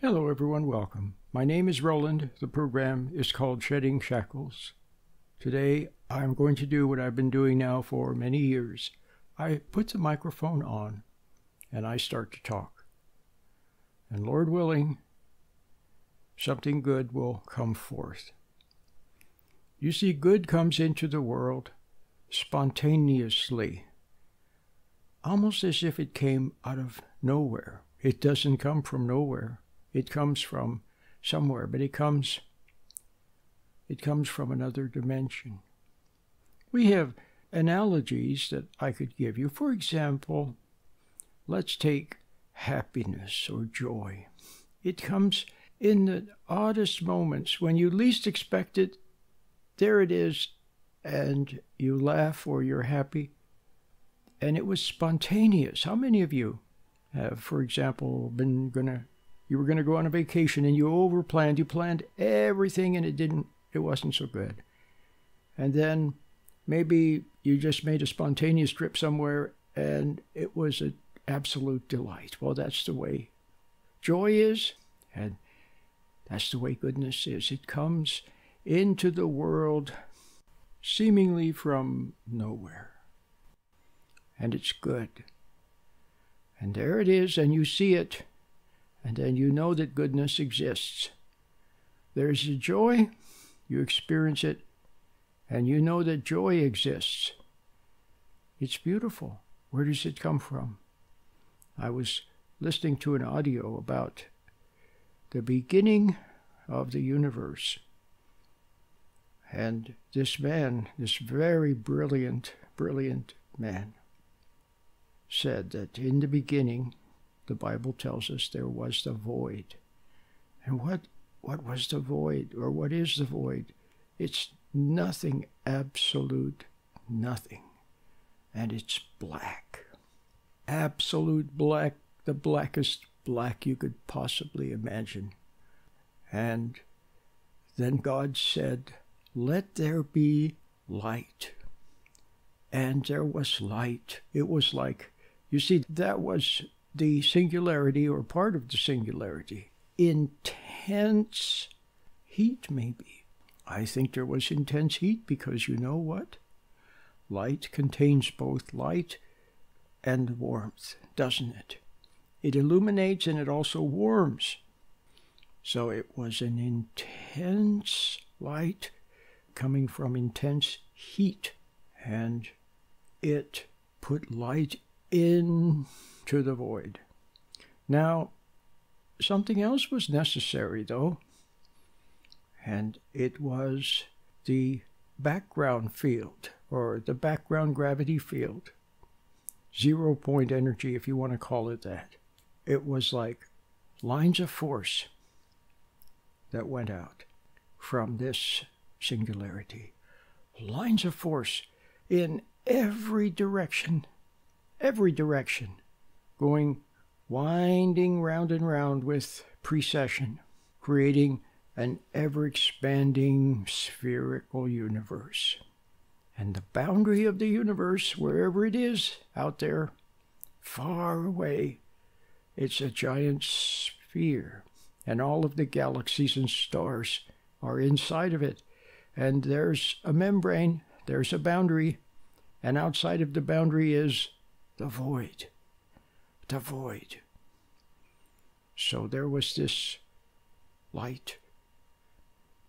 Hello everyone, welcome. My name is Roland. The program is called Shedding Shackles. Today I'm going to do what I've been doing now for many years. I put the microphone on and I start to talk. And Lord willing, something good will come forth. You see, good comes into the world spontaneously, almost as if it came out of nowhere. It doesn't come from nowhere. It comes from somewhere, but it comes from another dimension. We have analogies that I could give you. For example, let's take happiness or joy. It comes in the oddest moments. When you least expect it, there it is, and you laugh or you're happy. And it was spontaneous. How many of you have, for example, you were going to go on a vacation and you overplanned, you planned everything and it wasn't so good. And then maybe you just made a spontaneous trip somewhere and it was an absolute delight. Well, that's the way joy is, and that's the way goodness is. It comes into the world seemingly from nowhere. And it's good. And there it is, and you see it. And then you know that goodness exists. There's a joy, you experience it, and you know that joy exists. It's beautiful. Where does it come from? I was listening to an audio about the beginning of the universe. And this man, this very brilliant man, said that in the beginning, the Bible tells us there was the void. And what was the void, or what is the void? It's nothing, absolute nothing. And it's black. Absolute black, the blackest black you could possibly imagine. And then God said, "Let there be light." And there was light. It was like, you see, that was the singularity, or part of the singularity. Intense heat, maybe. I think there was intense heat because you know what? Light contains both light and warmth, doesn't it? It illuminates and it also warms. So it was an intense light coming from intense heat, and it put light into the void. Now, something else was necessary, though, and it was the background field, or the background gravity field. 0-point energy, if you want to call it that. It was like lines of force that went out from this singularity. Lines of force in every direction, going winding round and round with precession, creating an ever-expanding spherical universe. And the boundary of the universe, wherever it is out there, far away, it's a giant sphere. And all of the galaxies and stars are inside of it. And there's a membrane, there's a boundary, and outside of the boundary is the void. The void. So there was this light,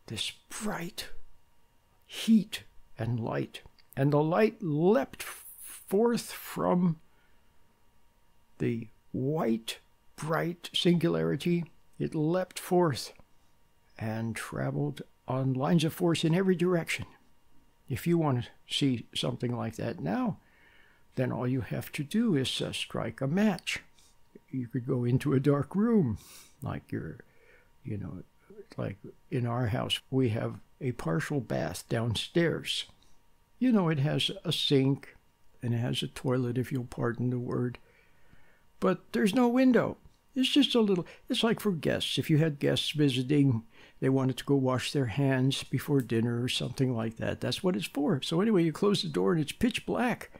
this bright heat and light. And the light leapt forth from the white, bright singularity. It leapt forth and traveled on lines of force in every direction. If you want to see something like that now, then all you have to do is strike a match. You could go into a dark room, like like in our house, we have a partial bath downstairs. It has a sink and it has a toilet, if you'll pardon the word. But there's no window. It's just it's like for guests. If you had guests visiting, they wanted to go wash their hands before dinner or something like that. That's what it's for. So anyway, you close the door and it's pitch black.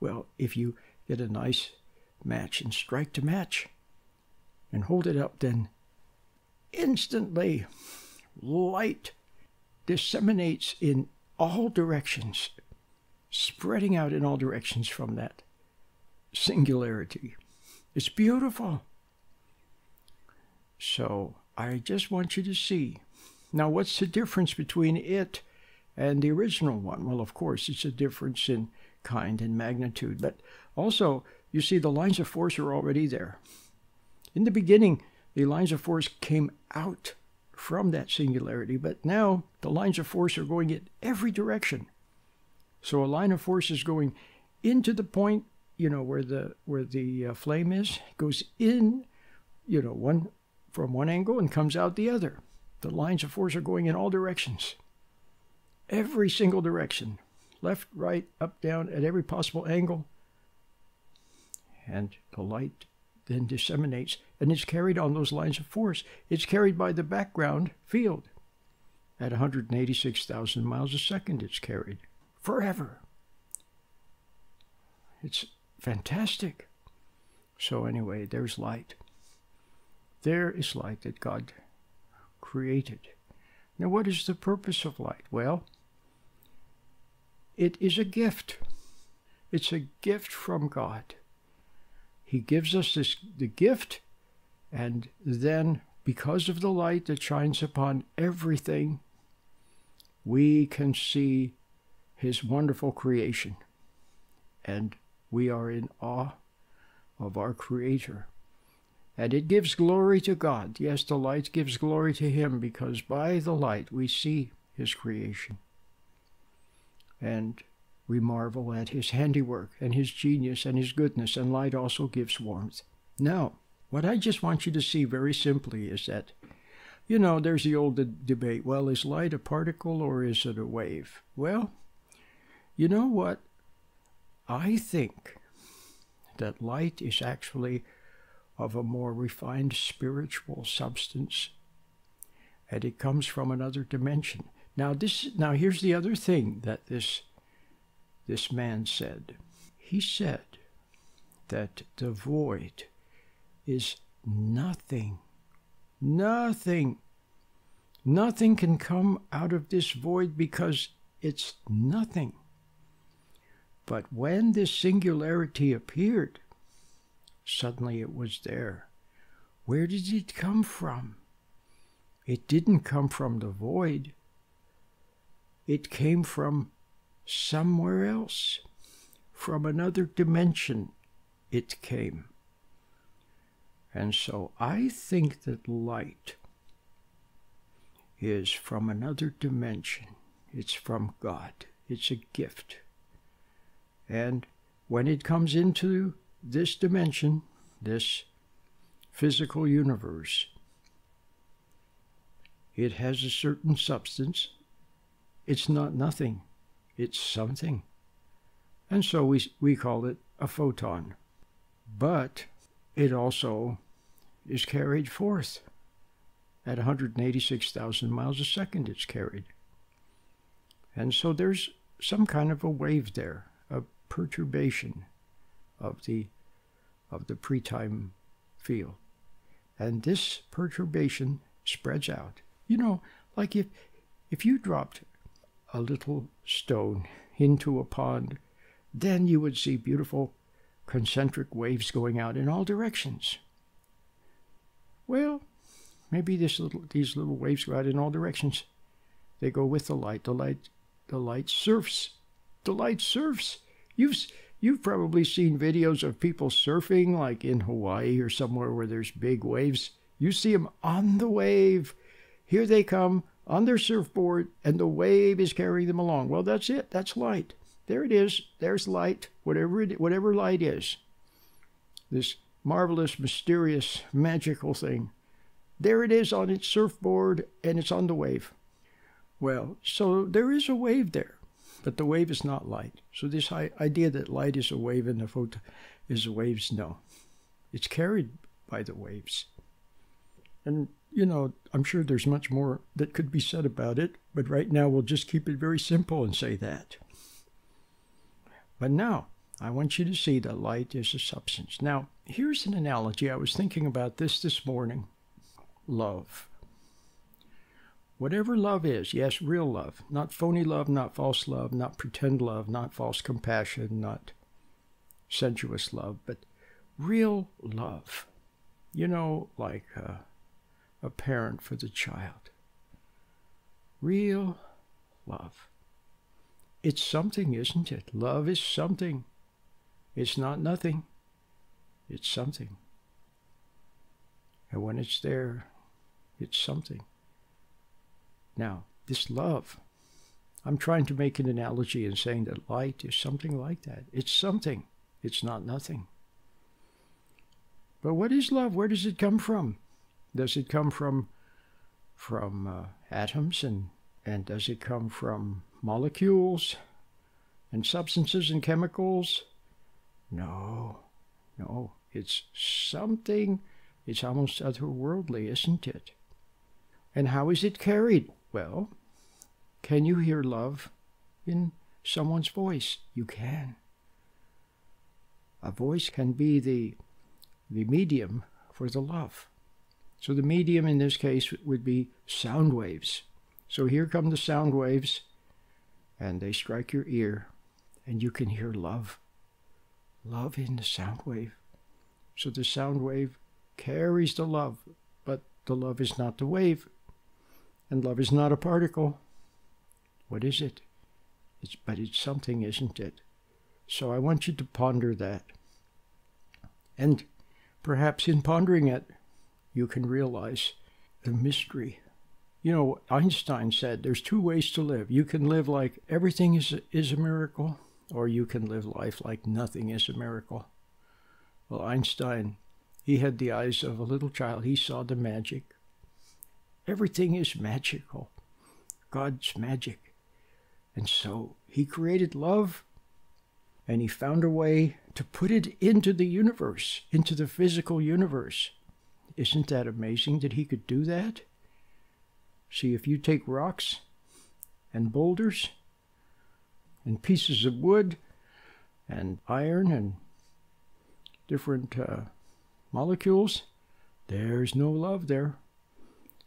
Well, if you get a nice match and strike the match and hold it up, then instantly light disseminates in all directions, spreading out in all directions from that singularity. It's beautiful. So I just want you to see. Now, what's the difference between it and the original one? Well, of course, it's a difference in kind and magnitude. But also, you see, the lines of force are already there. In the beginning, the lines of force came out from that singularity, but now the lines of force are going in every direction. So a line of force is going into the point, where the flame is, goes in, from one angle and comes out the other. The lines of force are going in all directions. Every single direction. Left, right, up, down, at every possible angle. And the light then disseminates, and it's carried on those lines of force. It's carried by the background field. At 186,000 miles a second, it's carried. Forever. It's fantastic. So anyway, there's light. There is light that God created. Now, what is the purpose of light? Well, it is a gift. It's a gift from God. He gives us the gift, and then because of the light that shines upon everything, we can see his wonderful creation. And we are in awe of our Creator. And it gives glory to God. Yes, the light gives glory to him, because by the light we see his creation. And we marvel at his handiwork and his genius and his goodness, and light also gives warmth. Now, what I just want you to see very simply is that, there's the old debate, well, is light a particle or is it a wave? Well, you know what? I think that light is actually of a more refined spiritual substance, and it comes from another dimension. Now here's the other thing that this man said. He said that the void is nothing. Nothing. Nothing can come out of this void because it's nothing. But when this singularity appeared, suddenly it was there. Where did it come from? It didn't come from the void. It came from somewhere else. From another dimension it came. And so I think that light is from another dimension. It's from God. It's a gift. And when it comes into this dimension, this physical universe, it has a certain substance. It's not nothing. It's something. And so we call it a photon. But it also is carried forth. At 186,000 miles a second it's carried. And so there's some kind of a wave there, a perturbation of the pre-time field. And this perturbation spreads out. Like if you dropped a little stone into a pond, then you would see beautiful concentric waves going out in all directions. Well, maybe these little waves go out in all directions. They go with the light. The light surfs. The light surfs. You've probably seen videos of people surfing, like in Hawaii or somewhere where there's big waves. You see them on the wave. Here they come on their surfboard, and the wave is carrying them along. Well, that's it. That's light. There it is. There's light, whatever light is. This marvelous, mysterious, magical thing. There it is on its surfboard, and it's on the wave. Well, so there is a wave there, but the wave is not light. So this idea that light is a wave and the photon is a waves, no. It's carried by the waves. And, I'm sure there's much more that could be said about it, but right now we'll just keep it very simple and say that. But now, I want you to see that light is a substance. Now, here's an analogy. I was thinking about this morning. Love. Whatever love is, yes, real love, not phony love, not false love, not pretend love, not false compassion, not sensuous love, but real love. You know, like a parent for the child. Real love. It's something, isn't it? Love is something. It's not nothing. It's something. And when it's there, it's something. Now, this love, I'm trying to make an analogy in saying that light is something like that. It's something. It's not nothing. But what is love? Where does it come from? Does it come from atoms and does it come from molecules and substances and chemicals? No. It's something. It's almost otherworldly, isn't it? And how is it carried? Well, can you hear love in someone's voice? You can. A voice can be the medium for the love. So the medium in this case would be sound waves. So here come the sound waves, and they strike your ear, and you can hear love. Love in the sound wave. So the sound wave carries the love, but the love is not the wave, and love is not a particle. What is it? But it's something, isn't it? So I want you to ponder that. And perhaps in pondering it, you can realize the mystery. You know, Einstein said there's two ways to live. You can live like everything is a miracle, or you can live life like nothing is a miracle. Well, Einstein, he had the eyes of a little child. He saw the magic. Everything is magical. God's magic. And so he created love, and he found a way to put it into the universe, into the physical universe. Isn't that amazing that he could do that? See, if you take rocks and boulders and pieces of wood and iron and different molecules, there's no love there.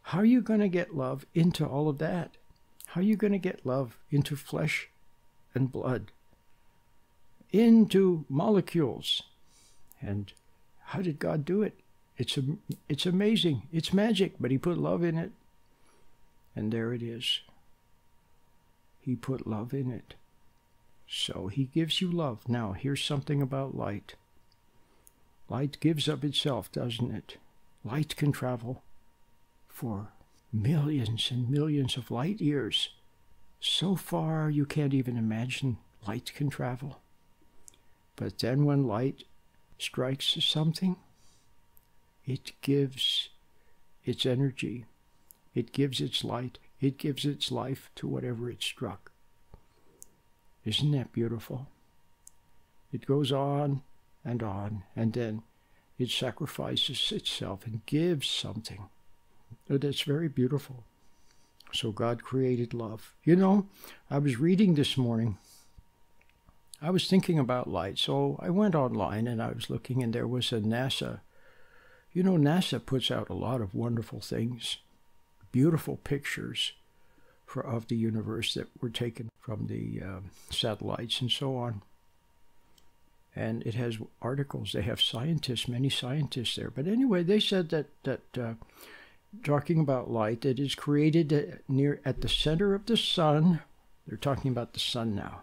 How are you going to get love into all of that? How are you going to get love into flesh and blood? Into molecules? And how did God do it? It's amazing. It's magic, but he put love in it. And there it is. He put love in it. So he gives you love. Now, here's something about light. Light gives of itself, doesn't it? Light can travel for millions and millions of light years. So far, you can't even imagine light can travel. But then when light strikes something, it gives its energy. It gives its light. It gives its life to whatever it struck. Isn't that beautiful? It goes on, and then it sacrifices itself and gives something. That's very beautiful. So God created love. You know, I was reading this morning. I was thinking about light, so I went online and I was looking, and there was a NASA. You know, NASA puts out a lot of wonderful things, beautiful pictures of the universe that were taken from the satellites and so on. And it has articles. They have scientists, many scientists there. But anyway, they said that talking about light, that is created at the center of the sun. They're talking about the sun now.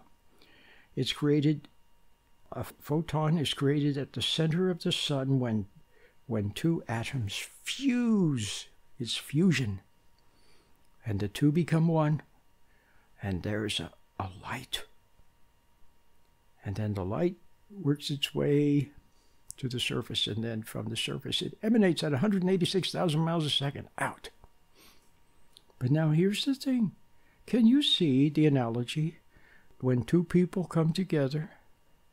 It's created, a photon is created at the center of the sun when two atoms fuse. It's fusion. And the two become one, and there's a light. And then the light works its way to the surface, and then from the surface it emanates at 186,000 miles a second out. But now here's the thing. Can you see the analogy? When two people come together,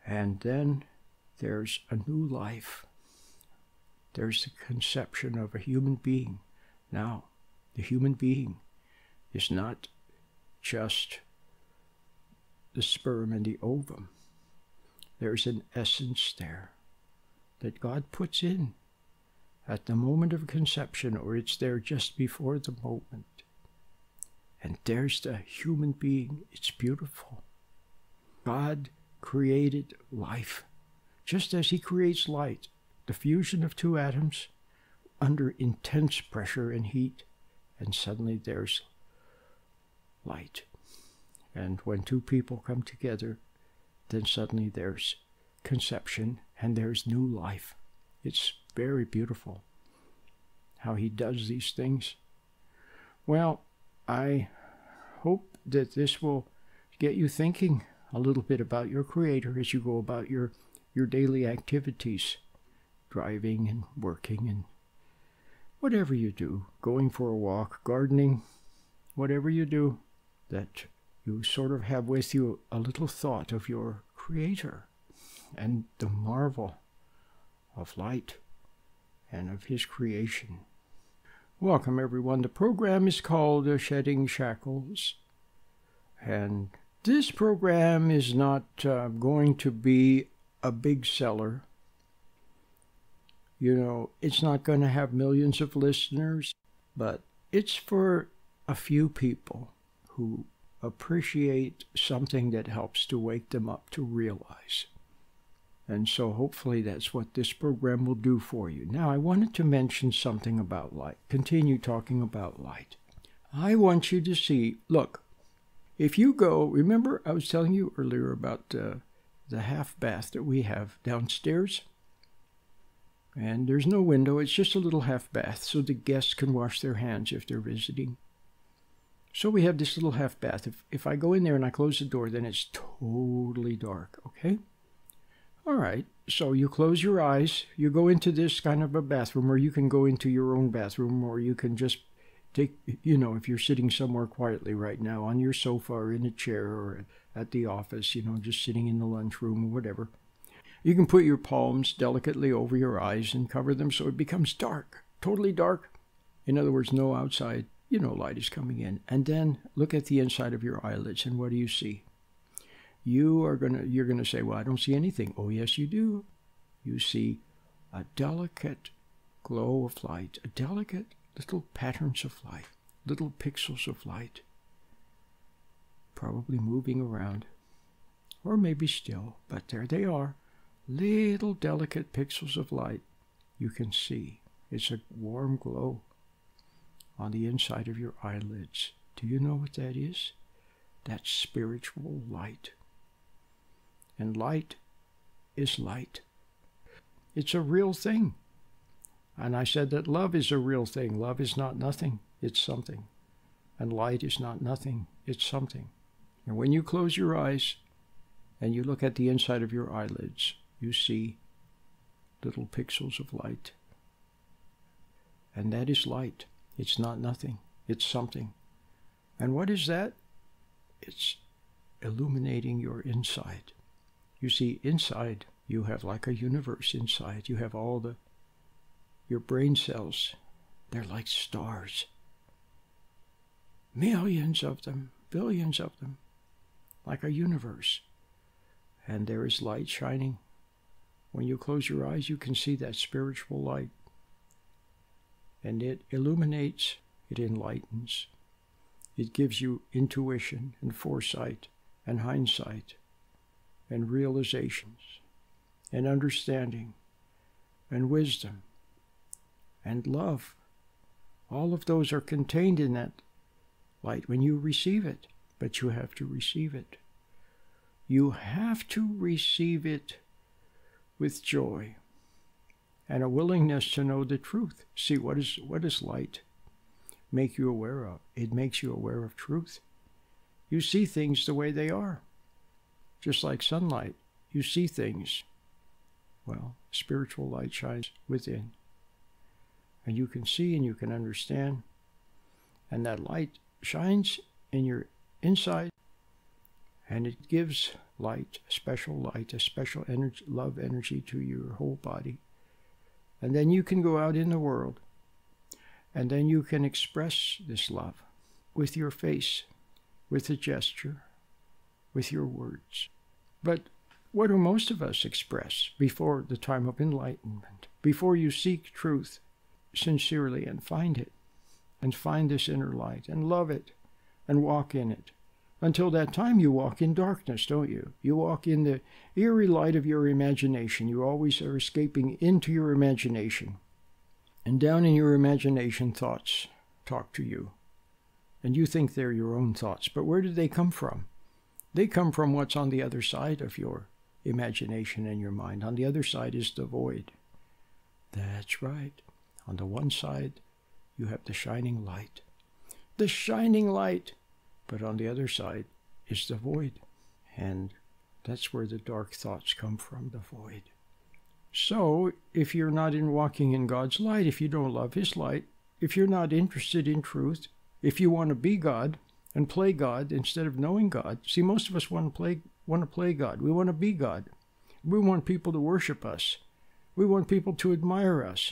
and then there's a new life. There's the conception of a human being. Now, the human being is not just the sperm and the ovum. There's an essence there that God puts in at the moment of conception, or it's there just before the moment. And there's the human being. It's beautiful. God created life, just as he creates light, the fusion of two atoms under intense pressure and heat, and suddenly there's light. And when two people come together, then suddenly there's conception and there's new life. It's very beautiful how he does these things. Well, I hope that this will get you thinking a little bit about your Creator as you go about your daily activities, driving and working and whatever you do, going for a walk, gardening, whatever you do, that you sort of have with you a little thought of your Creator and the marvel of light and of his creation. Welcome, everyone. The program is called Shedding Shackles, and this program is not going to be a big seller. You know, it's not going to have millions of listeners, but it's for a few people who appreciate something that helps to wake them up to realize. And so hopefully that's what this program will do for you. Now, I wanted to mention something about light, continue talking about light. I want you to see, look, if you go, remember I was telling you earlier about the half bath that we have downstairs? And there's no window, it's just a little half bath so the guests can wash their hands if they're visiting. So we have this little half bath. If I go in there and I close the door, then it's totally dark, okay? All right, so you close your eyes, you go into this kind of a bathroom, or you can go into your own bathroom, or you can just take, you know, if you're sitting somewhere quietly right now on your sofa or in a chair or at the office, you know, just sitting in the lunchroom or whatever. You can put your palms delicately over your eyes and cover them so it becomes dark, totally dark. In other words, no outside, you know, light is coming in. And then look at the inside of your eyelids, and what do you see? You're gonna say, well, I don't see anything. Oh, yes, you do. You see a delicate glow of light, a delicate little patterns of light, little pixels of light, probably moving around, or maybe still, but there they are. Little delicate pixels of light you can see. It's a warm glow on the inside of your eyelids. Do you know what that is? That's spiritual light. And light is light. It's a real thing. And I said that love is a real thing. Love is not nothing, it's something. And light is not nothing, it's something. And when you close your eyes and you look at the inside of your eyelids, you see little pixels of light. And that is light. It's not nothing. It's something. And what is that? It's illuminating your inside. You see, inside, you have like a universe inside. You have all your brain cells. They're like stars. Millions of them, billions of them, like a universe. And there is light shining. When you close your eyes, you can see that spiritual light. And it illuminates, it enlightens. It gives you intuition and foresight and hindsight and realizations and understanding and wisdom and love. All of those are contained in that light when you receive it, but you have to receive it. You have to receive it with joy and a willingness to know the truth. See, what does light make you aware of? It makes you aware of truth. You see things the way they are. Just like sunlight, you see things. Well, spiritual light shines within. And you can see and you can understand. And that light shines in your inside. And it gives light, a special energy, love energy to your whole body. And then you can go out in the world. And then you can express this love with your face, with a gesture, with your words. But what do most of us express before the time of enlightenment? Before you seek truth sincerely and find it, and find this inner light, and love it, and walk in it. Until that time, you walk in darkness, don't you? You walk in the eerie light of your imagination. You always are escaping into your imagination. And down in your imagination, thoughts talk to you. And you think they're your own thoughts. But where did they come from? They come from what's on the other side of your imagination and your mind. On the other side is the void. That's right. On the one side, you have the shining light. The shining light. But on the other side is the void. And that's where the dark thoughts come from, the void. So, if you're not walking in God's light, if you don't love His light, if you're not interested in truth, if you want to be God and play God instead of knowing God, see, most of us want to play God. We want to be God. We want people to worship us. We want people to admire us.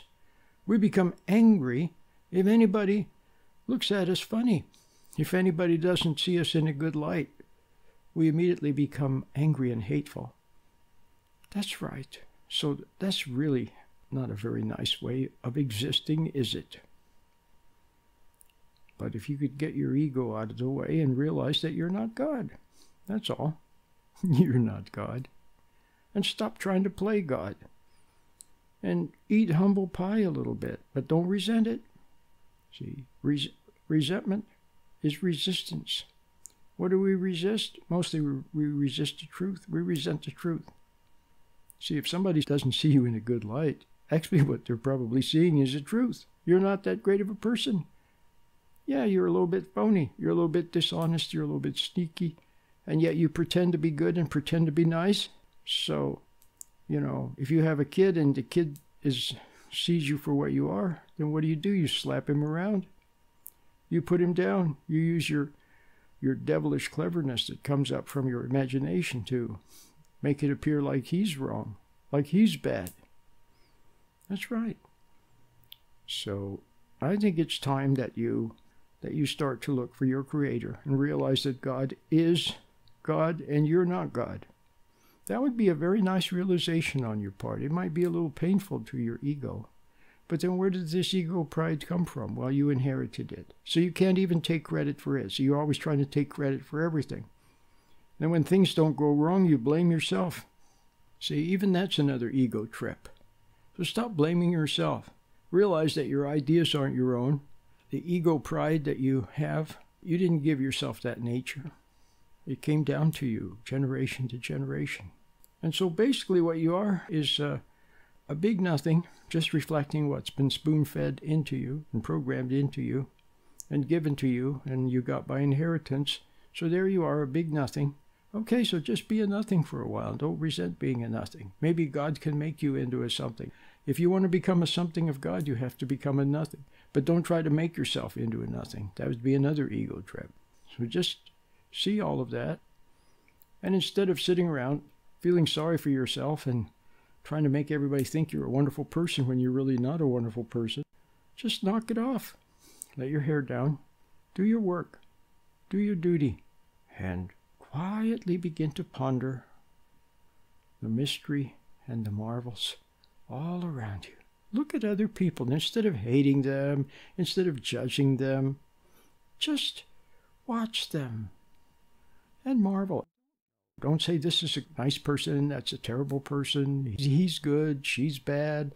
We become angry if anybody looks at us funny. If anybody doesn't see us in a good light, we immediately become angry and hateful. That's right. So that's really not a very nice way of existing, is it? But if you could get your ego out of the way and realize that you're not God, that's all. You're not God. And stop trying to play God. And eat humble pie a little bit, but don't resent it. See, resentment is resistance. What do we resist? Mostly we resist the truth. We resent the truth. See, if somebody doesn't see you in a good light, actually what they're probably seeing is the truth. You're not that great of a person. Yeah, you're a little bit phony. You're a little bit dishonest. You're a little bit sneaky. And yet you pretend to be good and pretend to be nice. So, if you have a kid and the kid sees you for what you are, then what do? You slap him around. You put him down. You use your devilish cleverness that comes up from your imagination to make it appear like he's wrong, like he's bad. That's right. So I think it's time that you start to look for your Creator and realize that God is God and you're not God. That would be a very nice realization on your part. It might be a little painful to your ego. But then where did this ego pride come from? Well, you inherited it. So you can't even take credit for it. So you're always trying to take credit for everything. Then when things don't go wrong, you blame yourself. See, even that's another ego trip. So stop blaming yourself. Realize that your ideas aren't your own. The ego pride that you have, you didn't give yourself that nature. It came down to you, generation to generation. And so basically what you are is a big nothing, just reflecting what's been spoon-fed into you and programmed into you and given to you, and you got by inheritance. So there you are, a big nothing. Okay, so just be a nothing for a while. Don't resent being a nothing. Maybe God can make you into a something. If you want to become a something of God, you have to become a nothing. But don't try to make yourself into a nothing. That would be another ego trip. So just see all of that. And instead of sitting around feeling sorry for yourself and trying to make everybody think you're a wonderful person when you're really not a wonderful person, just knock it off. Let your hair down. Do your work. Do your duty. And quietly begin to ponder the mystery and the marvels all around you. Look at other people. Instead of hating them, instead of judging them, just watch them and marvel. Don't say this is a nice person, that's a terrible person, he's good, she's bad.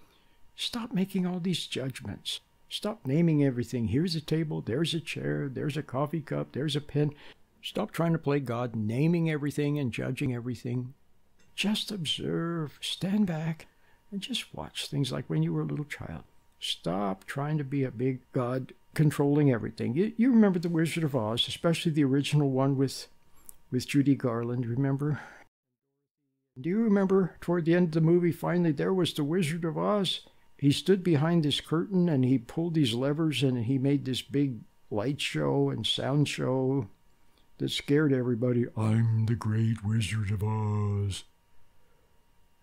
Stop making all these judgments. Stop naming everything. Here's a table, there's a chair, there's a coffee cup, there's a pen. Stop trying to play God, naming everything and judging everything. Just observe, stand back, and just watch things like when you were a little child. Stop trying to be a big God controlling everything. You remember The Wizard of Oz, especially the original one with Judy Garland, remember? Do you remember toward the end of the movie, finally there was the Wizard of Oz? He stood behind this curtain and he pulled these levers and he made this big light show and sound show that scared everybody. I'm the great Wizard of Oz.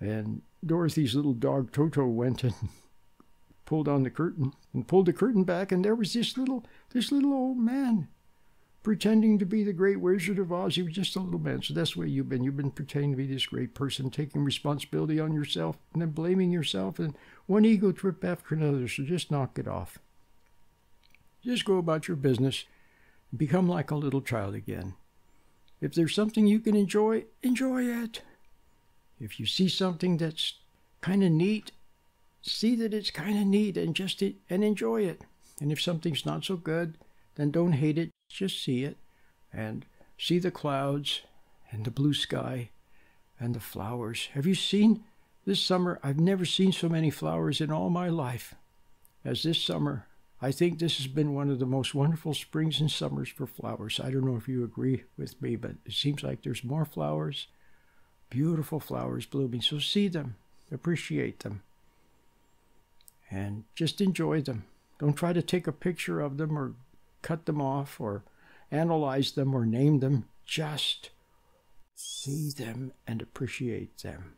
And Dorothy's little dog Toto went and pulled on the curtain and pulled the curtain back, and there was this little old man pretending to be the great Wizard of Oz. He was just a little man. So that's where you've been. You've been pretending to be this great person, taking responsibility on yourself and then blaming yourself, and one ego trip after another. So just knock it off. Just go about your business. Become like a little child again. If there's something you can enjoy, enjoy it. If you see something that's kind of neat, see that it's kind of neat and enjoy it. And if something's not so good, then don't hate it, just see it. And see the clouds and the blue sky and the flowers. Have you seen this summer? I've never seen so many flowers in all my life as this summer. I think this has been one of the most wonderful springs and summers for flowers. I don't know if you agree with me, but it seems like there's more flowers, beautiful flowers blooming. So see them, appreciate them, and just enjoy them. Don't try to take a picture of them or cut them off or analyze them or name them. Just see them and appreciate them.